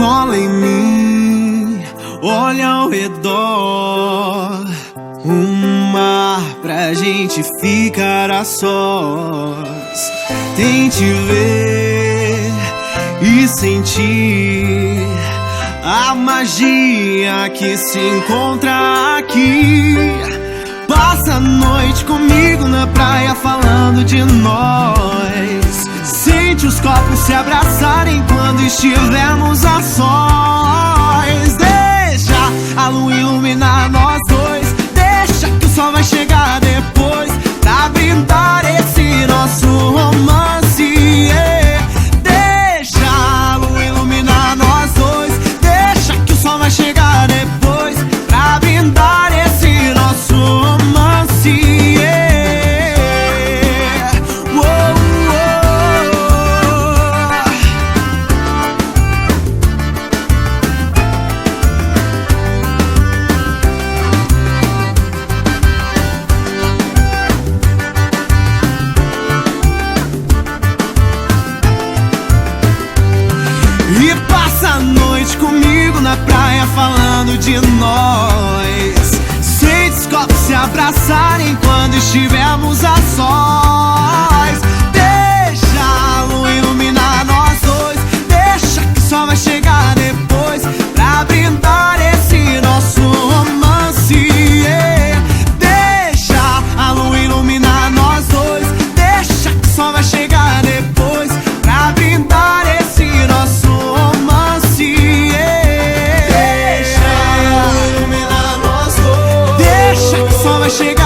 cola em mim, olha ao redor. Um mar pra gente ficar a sós. Tente ver e sentir a magia que se encontra aqui. Passa a noite comigo na praia falando de nós. Sente os copos se abraçarem quando estivermos a sós. Deixa a lua iluminar nós dois. Deixa que o sol vai chegar depois pra brindar esse nosso romance, yeah. Deixa a lua iluminar nós dois. Deixa que o sol vai chegar depois pra brindar esse nosso romance, yeah. Uou, e passa a noite comigo na praia falando de nós. Sente os copos se abraçarem quando estivermos a sós. Deixa a lua iluminar nós dois. Deixa que o sol vai chegar depois pra brindar esse nosso romance, yeah. Deixa a lua iluminar nós dois. Deixa que o sol vai chegar depois pra brindar esse nosso romance, yeah. Deixa a lua iluminar nós dois. Deixa que o sol vai chegar